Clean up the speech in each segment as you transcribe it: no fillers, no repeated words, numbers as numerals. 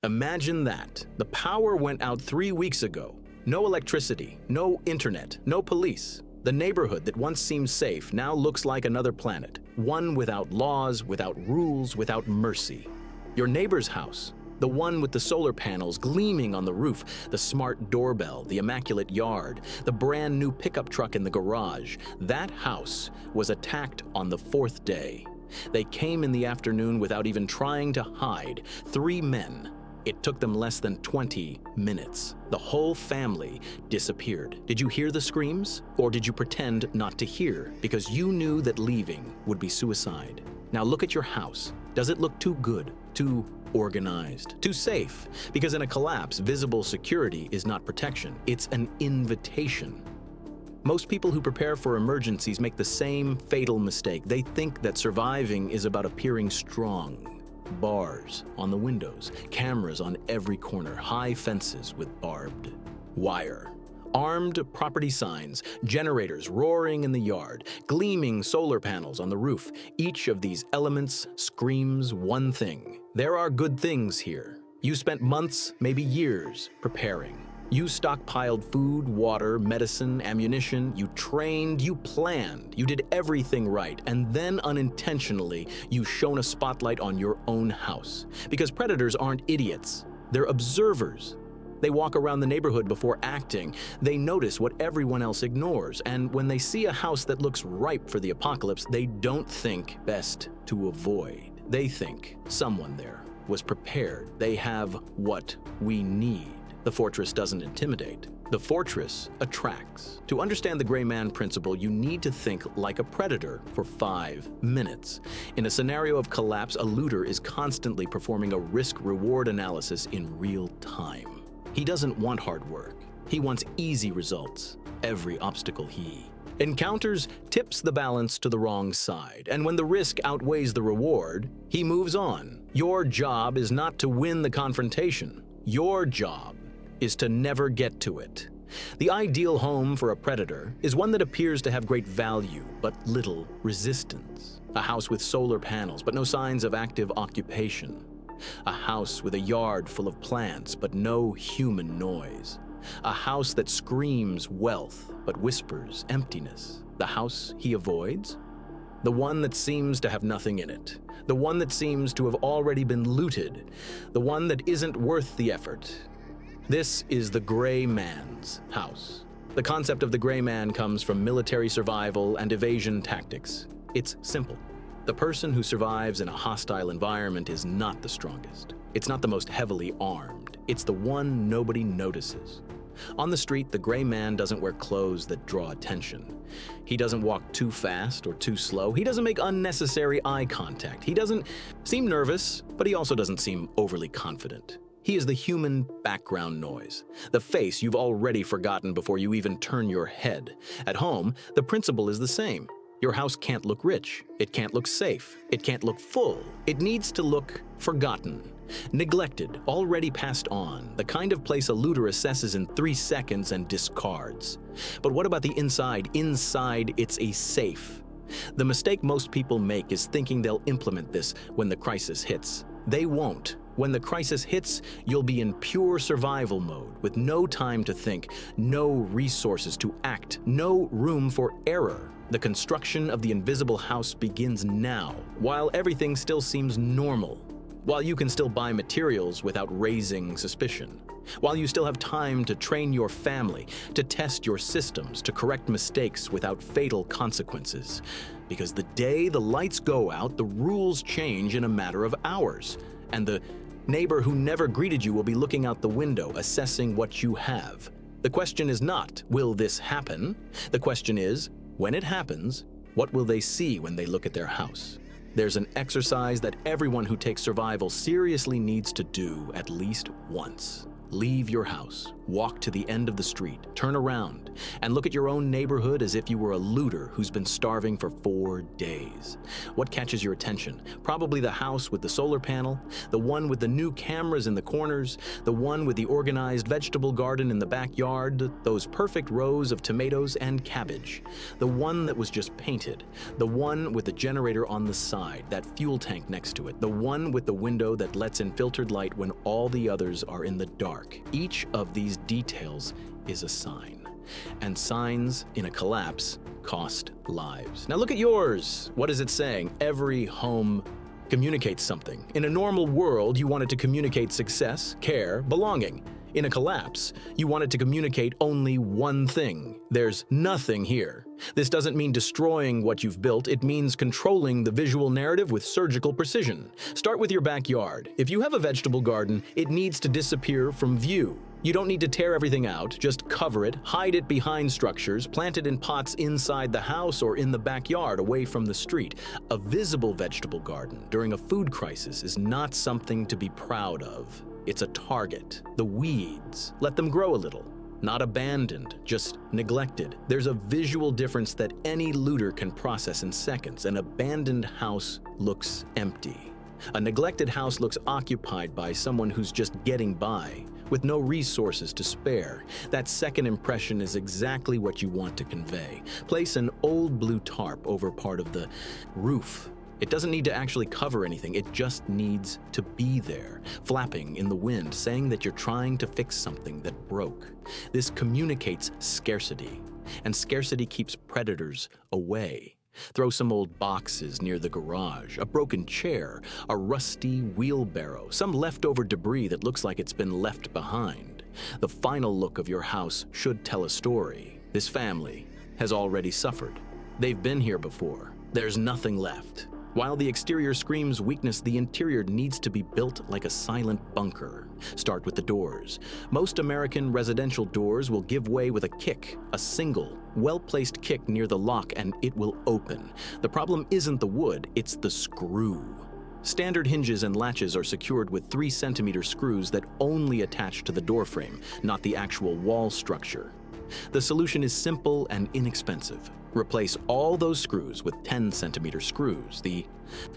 Imagine that. The power went out 3 weeks ago. No electricity, no internet, no police. The neighborhood that once seemed safe now looks like another planet, one without laws, without rules, without mercy. Your neighbor's house, the one with the solar panels gleaming on the roof, the smart doorbell, the immaculate yard, the brand new pickup truck in the garage, that house was attacked on the 4th day. They came in the afternoon without even trying to hide. 3 men. It took them less than 20 minutes. The whole family disappeared. Did you hear the screams? Or did you pretend not to hear because you knew that leaving would be suicide? Now look at your house. Does it look too good, too organized, too safe? Because in a collapse, visible security is not protection. It's an invitation. Most people who prepare for emergencies make the same fatal mistake. They think that surviving is about appearing strong. Bars on the windows, cameras on every corner, high fences with barbed wire, armed property signs, generators roaring in the yard, gleaming solar panels on the roof. Each of these elements screams one thing. There are good things here. You spent months, maybe years, preparing. You stockpiled food, water, medicine, ammunition. You trained, you planned, you did everything right. And then unintentionally, you shone a spotlight on your own house. Because predators aren't idiots. They're observers. They walk around the neighborhood before acting. They notice what everyone else ignores. And when they see a house that looks ripe for the apocalypse, they don't think best to avoid. They think someone there was prepared. They have what we need. The fortress doesn't intimidate. The fortress attracts. To understand the gray man principle, you need to think like a predator for 5 minutes. In a scenario of collapse, a looter is constantly performing a risk-reward analysis in real time. He doesn't want hard work. He wants easy results. Every obstacle he encounters tips the balance to the wrong side, and when the risk outweighs the reward, he moves on. Your job is not to win the confrontation. Your job is to never get to it. The ideal home for a predator is one that appears to have great value but little resistance. A house with solar panels but no signs of active occupation. A house with a yard full of plants but no human noise. A house that screams wealth but whispers emptiness. The house he avoids? The one that seems to have nothing in it. The one that seems to have already been looted. The one that isn't worth the effort. This is the gray man's house. The concept of the gray man comes from military survival and evasion tactics. It's simple. The person who survives in a hostile environment is not the strongest. It's not the most heavily armed. It's the one nobody notices. On the street, the gray man doesn't wear clothes that draw attention. He doesn't walk too fast or too slow. He doesn't make unnecessary eye contact. He doesn't seem nervous, but he also doesn't seem overly confident. He is the human background noise, the face you've already forgotten before you even turn your head. At home, the principle is the same. Your house can't look rich. It can't look safe. It can't look full. It needs to look forgotten, neglected, already passed on, the kind of place a looter assesses in 3 seconds and discards. But what about the inside? Inside, it's a safe. The mistake most people make is thinking they'll implement this when the crisis hits. They won't. When the crisis hits, you'll be in pure survival mode with no time to think, no resources to act, no room for error. The construction of the invisible house begins now, while everything still seems normal, while you can still buy materials without raising suspicion, while you still have time to train your family, to test your systems, to correct mistakes without fatal consequences. Because the day the lights go out, the rules change in a matter of hours, and the neighbor who never greeted you will be looking out the window, assessing what you have. The question is not, will this happen? The question is, when it happens, what will they see when they look at their house? There's an exercise that everyone who takes survival seriously needs to do at least once. Leave your house, walk to the end of the street, turn around, and look at your own neighborhood as if you were a looter who's been starving for 4 days. What catches your attention? Probably the house with the solar panel, the one with the new cameras in the corners, the one with the organized vegetable garden in the backyard, those perfect rows of tomatoes and cabbage, the one that was just painted, the one with the generator on the side, that fuel tank next to it, the one with the window that lets in filtered light when all the others are in the dark. Each of these details is a sign, and signs in a collapse cost lives. Now look at yours. What is it saying? Every home communicates something. In a normal world, you want it to communicate success, care, belonging. In a collapse, you want it to communicate only one thing. There's nothing here. This doesn't mean destroying what you've built. It means controlling the visual narrative with surgical precision. Start with your backyard. If you have a vegetable garden, it needs to disappear from view. You don't need to tear everything out, just cover it, hide it behind structures, plant it in pots inside the house or in the backyard away from the street. A visible vegetable garden during a food crisis is not something to be proud of. It's a target. The weeds, let them grow a little. Not abandoned, just neglected. There's a visual difference that any looter can process in seconds. An abandoned house looks empty. A neglected house looks occupied by someone who's just getting by, with no resources to spare. That second impression is exactly what you want to convey. Place an old blue tarp over part of the roof. It doesn't need to actually cover anything, it just needs to be there, flapping in the wind, saying that you're trying to fix something that broke. This communicates scarcity, and scarcity keeps predators away. Throw some old boxes near the garage, a broken chair, a rusty wheelbarrow, some leftover debris that looks like it's been left behind. The final look of your house should tell a story. This family has already suffered. They've been here before. There's nothing left. While the exterior screams weakness, the interior needs to be built like a silent bunker. Start with the doors. Most American residential doors will give way with a kick, a single, well-placed kick near the lock, and it will open. The problem isn't the wood, it's the screw. Standard hinges and latches are secured with 3-centimeter screws that only attach to the door frame, not the actual wall structure. The solution is simple and inexpensive. Replace all those screws with 10-centimeter screws, the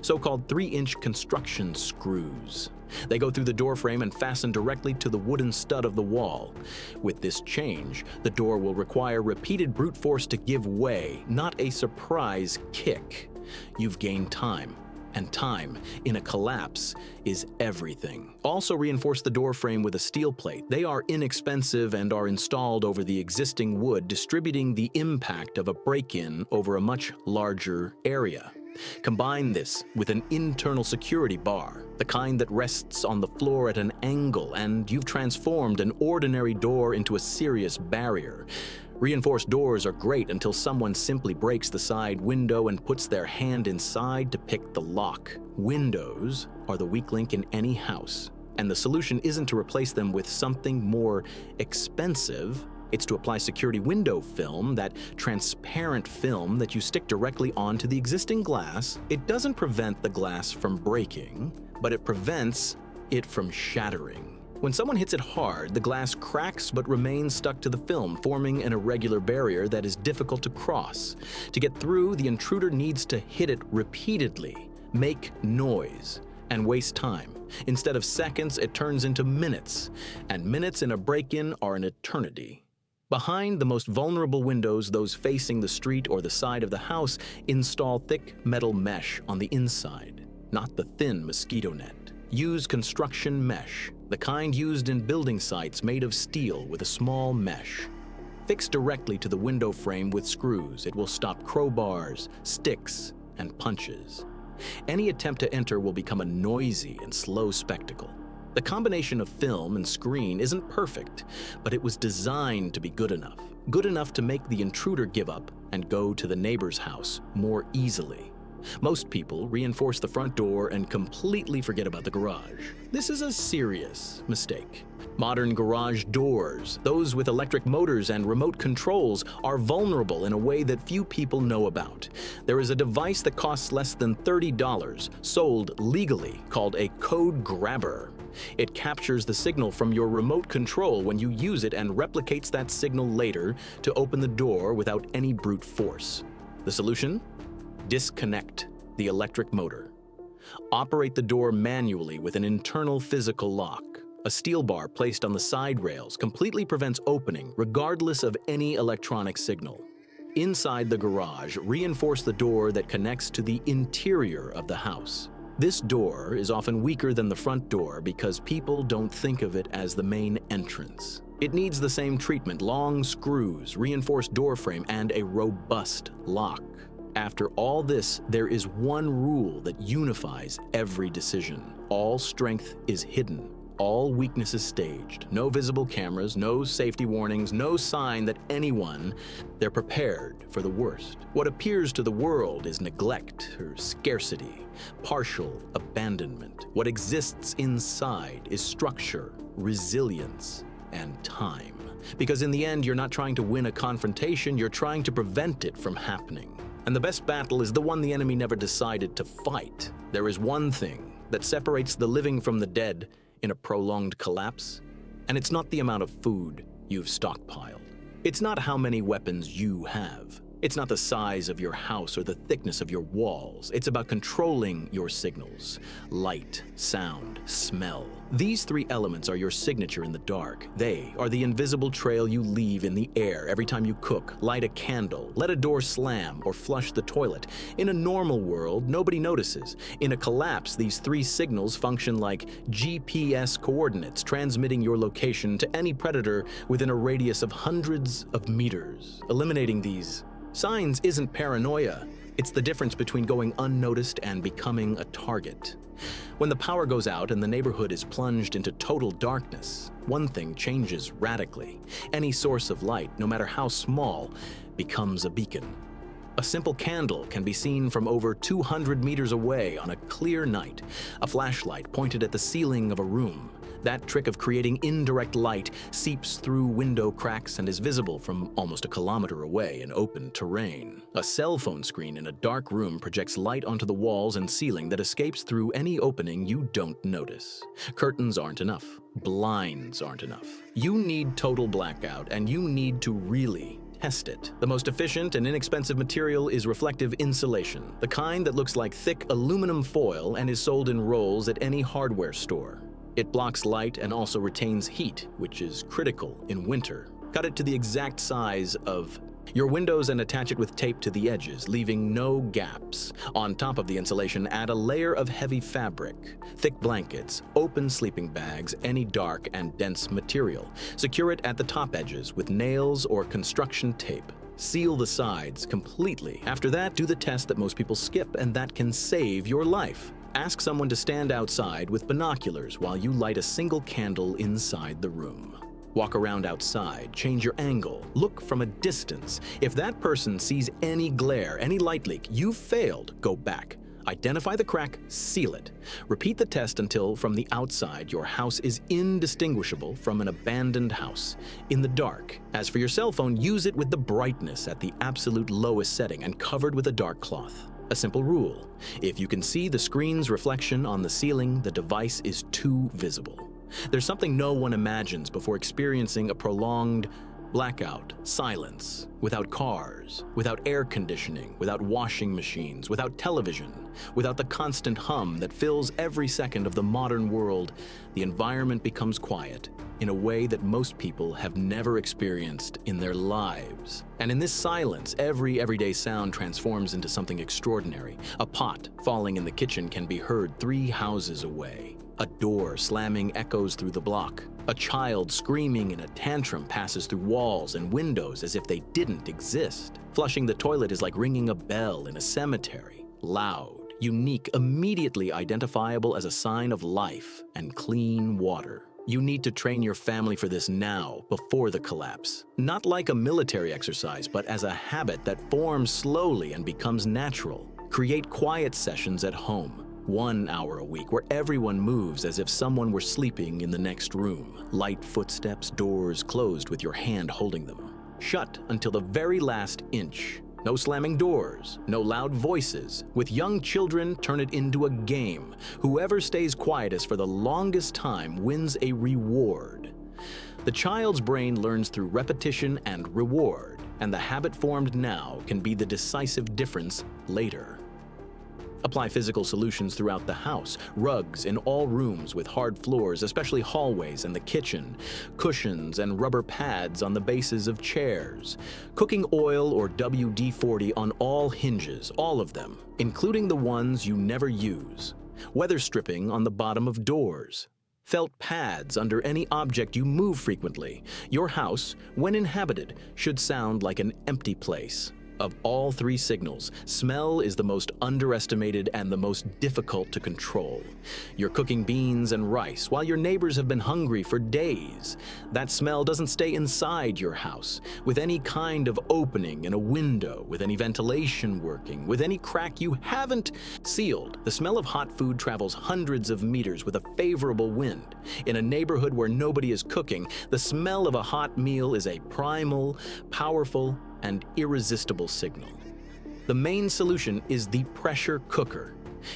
so-called 3-inch construction screws. They go through the door frame and fasten directly to the wooden stud of the wall. With this change, the door will require repeated brute force to give way, not a surprise kick. You've gained time. And time, in a collapse, is everything. Also reinforce the door frame with a steel plate. They are inexpensive and are installed over the existing wood, distributing the impact of a break-in over a much larger area. Combine this with an internal security bar, the kind that rests on the floor at an angle, and you've transformed an ordinary door into a serious barrier. Reinforced doors are great until someone simply breaks the side window and puts their hand inside to pick the lock. Windows are the weak link in any house, and the solution isn't to replace them with something more expensive. It's to apply security window film, that transparent film that you stick directly onto the existing glass. It doesn't prevent the glass from breaking, but it prevents it from shattering. When someone hits it hard, the glass cracks but remains stuck to the film, forming an irregular barrier that is difficult to cross. To get through, the intruder needs to hit it repeatedly, make noise, and waste time. Instead of seconds, it turns into minutes, and minutes in a break-in are an eternity. Behind the most vulnerable windows, those facing the street or the side of the house, install thick metal mesh on the inside, not the thin mosquito net. Use construction mesh, the kind used in building sites made of steel with a small mesh. Fix directly to the window frame with screws. It will stop crowbars, sticks, and punches. Any attempt to enter will become a noisy and slow spectacle. The combination of film and screen isn't perfect, but it was designed to be good enough to make the intruder give up and go to the neighbor's house more easily. Most people reinforce the front door and completely forget about the garage. This is a serious mistake. Modern garage doors, those with electric motors and remote controls, are vulnerable in a way that few people know about. There is a device that costs less than $30, sold legally, called a code grabber. It captures the signal from your remote control when you use it and replicates that signal later to open the door without any brute force. The solution? Disconnect the electric motor. Operate the door manually with an internal physical lock. A steel bar placed on the side rails completely prevents opening regardless of any electronic signal. Inside the garage, reinforce the door that connects to the interior of the house. This door is often weaker than the front door because people don't think of it as the main entrance. It needs the same treatment: long screws, reinforced door frame, and a robust lock. After all this, there is one rule that unifies every decision. All strength is hidden. All weakness is staged. No visible cameras, no safety warnings, no sign that they're prepared for the worst. What appears to the world is neglect or scarcity, partial abandonment. What exists inside is structure, resilience, and time. Because in the end, you're not trying to win a confrontation, you're trying to prevent it from happening. And the best battle is the one the enemy never decided to fight. There is one thing that separates the living from the dead in a prolonged collapse, and it's not the amount of food you've stockpiled. It's not how many weapons you have. It's not the size of your house or the thickness of your walls. It's about controlling your signals: light, sound, smell. These three elements are your signature in the dark. They are the invisible trail you leave in the air every time you cook, light a candle, let a door slam, or flush the toilet. In a normal world, nobody notices. In a collapse, these three signals function like GPS coordinates, transmitting your location to any predator within a radius of hundreds of meters. Eliminating these signs isn't paranoia. It's the difference between going unnoticed and becoming a target. When the power goes out and the neighborhood is plunged into total darkness, one thing changes radically. Any source of light, no matter how small, becomes a beacon. A simple candle can be seen from over 200 meters away on a clear night. A flashlight pointed at the ceiling of a room. That trick of creating indirect light seeps through window cracks and is visible from almost a kilometer away in open terrain. A cell phone screen in a dark room projects light onto the walls and ceiling that escapes through any opening you don't notice. Curtains aren't enough. Blinds aren't enough. You need total blackout, and you need to really test it. The most efficient and inexpensive material is reflective insulation, the kind that looks like thick aluminum foil and is sold in rolls at any hardware store. It blocks light and also retains heat, which is critical in winter. Cut it to the exact size of your windows and attach it with tape to the edges, leaving no gaps. On top of the insulation, add a layer of heavy fabric, thick blankets, open sleeping bags, any dark and dense material. Secure it at the top edges with nails or construction tape. Seal the sides completely. After that, do the test that most people skip and that can save your life. Ask someone to stand outside with binoculars while you light a single candle inside the room. Walk around outside, change your angle, look from a distance. If that person sees any glare, any light leak, you've failed. Go back. Identify the crack, seal it. Repeat the test until, from the outside, your house is indistinguishable from an abandoned house in the dark. As for your cell phone, use it with the brightness at the absolute lowest setting and covered with a dark cloth. A simple rule: if you can see the screen's reflection on the ceiling, the device is too visible. There's something no one imagines before experiencing a prolonged blackout: silence, without cars, without air conditioning, without washing machines, without television, without the constant hum that fills every second of the modern world. The environment becomes quiet in a way that most people have never experienced in their lives. And in this silence, every everyday sound transforms into something extraordinary. A pot falling in the kitchen can be heard 3 houses away. A door slamming echoes through the block. A child screaming in a tantrum passes through walls and windows as if they didn't exist. Flushing the toilet is like ringing a bell in a cemetery. Loud, unique, immediately identifiable as a sign of life and clean water. You need to train your family for this now, before the collapse. Not like a military exercise, but as a habit that forms slowly and becomes natural. Create quiet sessions at home. 1 hour a week where everyone moves as if someone were sleeping in the next room. Light footsteps, doors closed with your hand holding them. Shut until the very last inch. No slamming doors, no loud voices. With young children, turn it into a game. Whoever stays quietest for the longest time wins a reward. The child's brain learns through repetition and reward, and the habit formed now can be the decisive difference later. Apply physical solutions throughout the house. Rugs in all rooms with hard floors, especially hallways and the kitchen. Cushions and rubber pads on the bases of chairs. Cooking oil or WD-40 on all hinges, all of them, including the ones you never use. Weather stripping on the bottom of doors. Felt pads under any object you move frequently. Your house, when inhabited, should sound like an empty place. Of all three signals, smell is the most underestimated and the most difficult to control. You're cooking beans and rice while your neighbors have been hungry for days. That smell doesn't stay inside your house. With any kind of opening in a window, with any ventilation working, with any crack you haven't sealed, the smell of hot food travels hundreds of meters with a favorable wind. In a neighborhood where nobody is cooking, the smell of a hot meal is a primal, powerful, and irresistible signal. The main solution is the pressure cooker.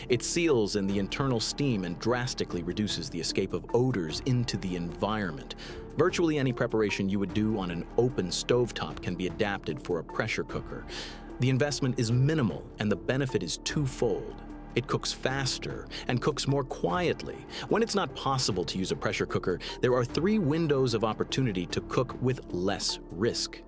It seals in the internal steam and drastically reduces the escape of odors into the environment. Virtually any preparation you would do on an open stovetop can be adapted for a pressure cooker. The investment is minimal and the benefit is twofold. It cooks faster and cooks more quietly. When it's not possible to use a pressure cooker, there are three windows of opportunity to cook with less risk.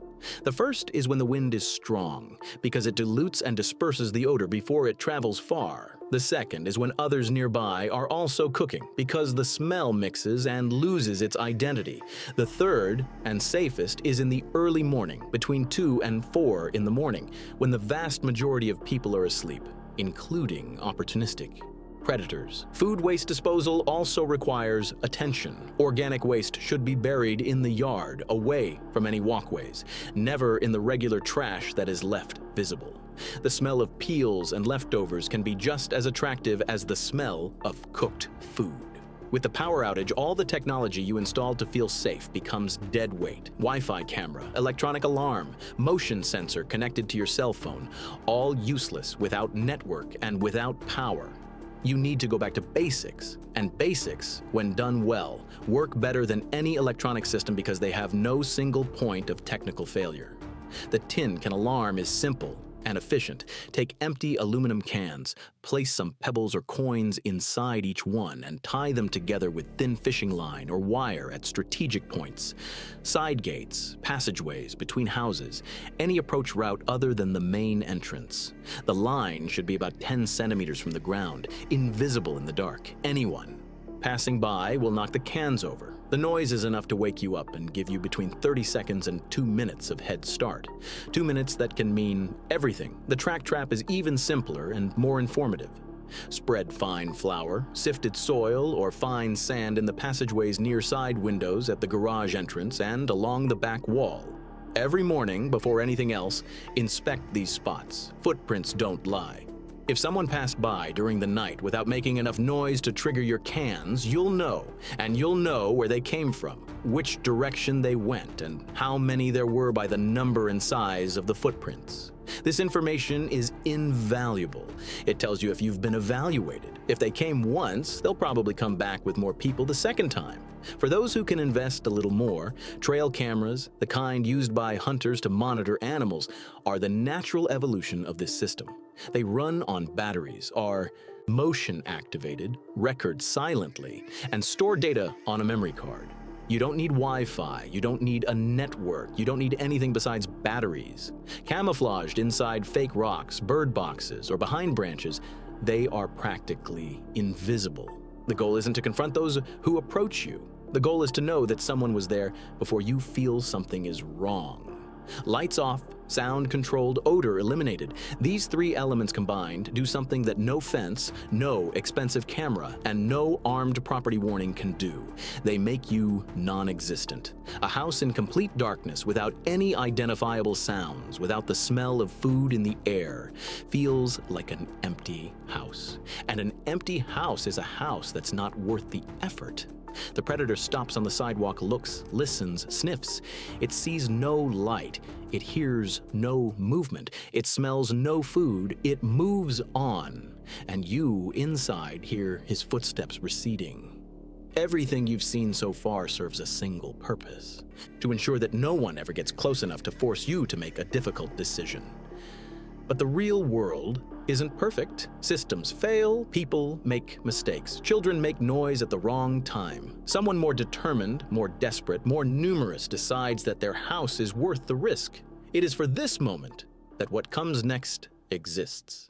The first is when the wind is strong, because it dilutes and disperses the odor before it travels far. The second is when others nearby are also cooking, because the smell mixes and loses its identity. The third, and safest, is in the early morning, between 2 and 4 in the morning, when the vast majority of people are asleep, including opportunistic predators. Food waste disposal also requires attention. Organic waste should be buried in the yard, away from any walkways, never in the regular trash that is left visible. The smell of peels and leftovers can be just as attractive as the smell of cooked food. With the power outage, all the technology you installed to feel safe becomes dead weight. Wi-Fi camera, electronic alarm, motion sensor connected to your cell phone, all useless without network and without power. You need to go back to basics, and basics, when done well, work better than any electronic system because they have no single point of technical failure. The tin can alarm is simple and efficient. Take empty aluminum cans, place some pebbles or coins inside each one, and tie them together with thin fishing line or wire at strategic points. Side gates, passageways between houses, any approach route other than the main entrance. The line should be about 10 centimeters from the ground, invisible in the dark. Anyone passing by will knock the cans over. The noise is enough to wake you up and give you between 30 seconds and 2 minutes of head start. 2 minutes that can mean everything. The track trap is even simpler and more informative. Spread fine flour, sifted soil, or fine sand in the passageways near side windows at the garage entrance and along the back wall. Every morning, before anything else, inspect these spots. Footprints don't lie. If someone passed by during the night without making enough noise to trigger your cans, you'll know, and you'll know where they came from, which direction they went, and how many there were by the number and size of the footprints. This information is invaluable. It tells you if you've been evaluated. If they came once, they'll probably come back with more people the second time. For those who can invest a little more, trail cameras, the kind used by hunters to monitor animals, are the natural evolution of this system. They run on batteries, are motion activated, record silently, and store data on a memory card. You don't need Wi-Fi, you don't need a network, you don't need anything besides batteries. Camouflaged inside fake rocks, bird boxes, or behind branches, they are practically invisible. The goal isn't to confront those who approach you. The goal is to know that someone was there before you feel something is wrong. Lights off, sound controlled, odor eliminated. These three elements combined do something that no fence, no expensive camera, and no armed property warning can do. They make you non-existent. A house in complete darkness without any identifiable sounds, without the smell of food in the air, feels like an empty house. And an empty house is a house that's not worth the effort. The predator stops on the sidewalk, looks, listens, sniffs. It sees no light. It hears no movement. It smells no food. It moves on. And you, inside, hear his footsteps receding. Everything you've seen so far serves a single purpose: to ensure that no one ever gets close enough to force you to make a difficult decision. But the real world isn't perfect. Systems fail, people make mistakes, children make noise at the wrong time. Someone more determined, more desperate, more numerous decides that their house is worth the risk. It is for this moment that what comes next exists.